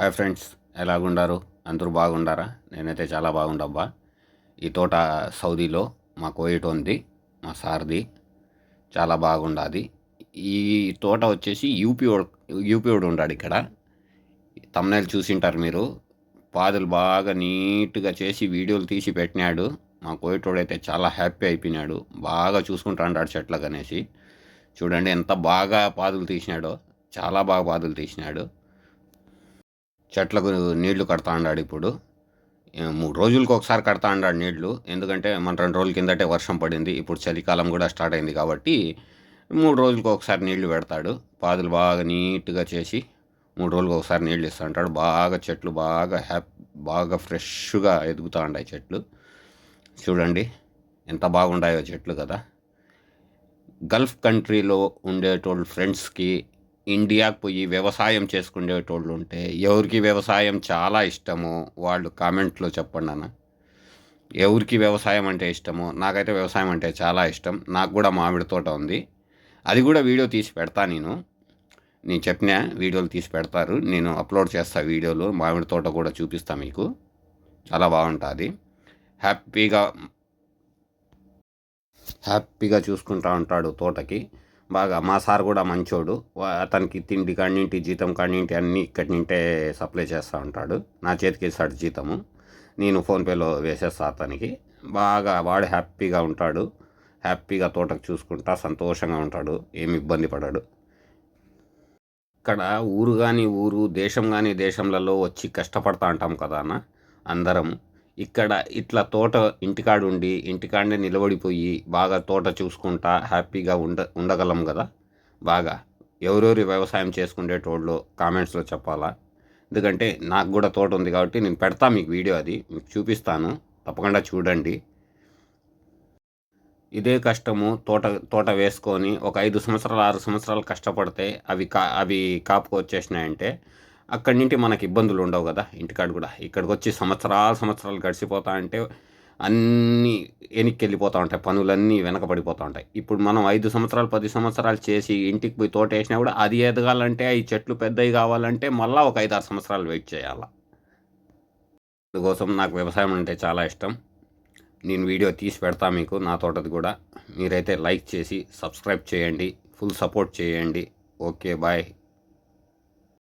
Hi friends, ఎలాగుండారు? అందరూ బాగుండారా? నేనైతే చాలా బాగుండబ్బా. ఈ తోట సౌదీలో మా కోయిట ఉంది, మా సార్ది. చాలా బాగుండాది. ఈ తోట వచ్చేసి యూపీఓడు ఉండాడు ఇక్కడ. తమ్నైల్ చూసింటారు మీరు. పాదులు బాగా నీట్గా చేసి వీడియోలు తీసి పెట్టినాడు. మా కోయిటోడైతే చాలా హ్యాపీ అయిపోయినాడు. బాగా చూసుకుంటాడు చెట్లకనేసి. చూడండి ఎంత బాగా పాదులు తీసినాడో. చాలా బాగా పాదులు తీసినాడు. చెట్లకు నీళ్లు కడతా అన్నాడు ఇప్పుడు. 3 రోజులకు ఒకసారి కడతా అన్నాడు నీళ్లు. ఎందుకంటే మన 2 రోజుల కిందటే వర్షం పడింది. ఇప్పుడు చలికాలం కూడా స్టార్ట్ అయింది కాబట్టి 3 రోజులకు ఒకసారి నీళ్లు పెడతాడు. పాదులు బాగా నీట్గా చేసి 3 రోజులకు ఒకసారి నీళ్లు ఇస్తూ ఉంటాడు. బాగా చెట్లు బాగా ఫ్రెష్గా ఎదుగుతూ ఉంటాయి చెట్లు. చూడండి ఎంత బాగుండాయో చెట్లు కదా. గల్ఫ్ కంట్రీలో ఉండేటోళ్ళు ఫ్రెండ్స్కి ఇండియాకి పోయి వ్యవసాయం చేసుకునేటోళ్ళు ఉంటే ఎవరికి వ్యవసాయం చాలా ఇష్టమో వాళ్ళు కామెంట్లో చెప్పండి అన్న. ఎవరికి వ్యవసాయం అంటే ఇష్టమో, నాకైతే వ్యవసాయం అంటే చాలా ఇష్టం. నాకు కూడా మామిడి తోట ఉంది. అది కూడా వీడియో తీసి పెడతా నేను చెప్పిన వీడియోలు తీసి పెడతారు. నేను అప్లోడ్ చేస్తా వీడియోలు. మామిడి తోట కూడా చూపిస్తా మీకు. చాలా బాగుంటుంది. హ్యాపీగా చూసుకుంటూ ఉంటాడు తోటకి. బాగా మా సార్ కూడా మంచోడు. అతనికి తిండి కానింటి, జీతం కానింటి అన్నీ ఇక్కడి నుంటే సప్లై చేస్తూ ఉంటాడు. నా చేతికి ఇస్తాడు జీతము, నేను ఫోన్పేలో వేసేస్తా అతనికి. బాగా వాడు హ్యాపీగా ఉంటాడు. హ్యాపీగా తోటకు చూసుకుంటా సంతోషంగా ఉంటాడు. ఏమి ఇబ్బంది పడాడు. ఇక్కడ ఊరు దేశం కానీ దేశంలలో వచ్చి కష్టపడతా ఉంటాం కదా అన్న అందరం. ఇక్కడ ఇట్లా తోట ఇంటికాడనే నిలబడిపోయి బాగా తోట చూసుకుంటా హ్యాపీగా ఉండగలం కదా. బాగా ఎవరెవరు వ్యవసాయం చేసుకునేటోళ్ళు కామెంట్స్లో చెప్పాలా. ఎందుకంటే నాకు కూడా తోట ఉంది కాబట్టి నేను పెడతా మీకు వీడియో, అది మీకు చూపిస్తాను, తప్పకుండా చూడండి. ఇదే కష్టము తోట వేసుకొని ఒక 5 సంవత్సరాలు 6 సంవత్సరాలు కష్టపడితే అవి కాపుకు వచ్చేసినాయంటే అక్కడి నుండి మనకి ఇబ్బందులు ఉండవు కదా. ఇంటికాడ కూడా ఇక్కడికి వచ్చి సంవత్సరాలు గడిచిపోతా అంటే అన్నీ వెనక్కి వెళ్ళిపోతూ ఉంటాయి, పనులన్నీ వెనకబడిపోతూ ఉంటాయి. ఇప్పుడు మనం 5 సంవత్సరాలు 10 సంవత్సరాలు చేసి ఇంటికి పోయి తోట వేసినా కూడా అది ఎదగాలంటే, ఈ చెట్లు పెద్దవి కావాలంటే మళ్ళీ ఒక 5-6 సంవత్సరాలు వెయిట్ చేయాలి. అందుకోసం నాకు వ్యవసాయం అంటే చాలా ఇష్టం. నేను వీడియో తీసి పెడతా మీకు, నా తోటది కూడా. మీరైతే లైక్ చేసి సబ్స్క్రైబ్ చేయండి, ఫుల్ సపోర్ట్ చేయండి. Okay, bye.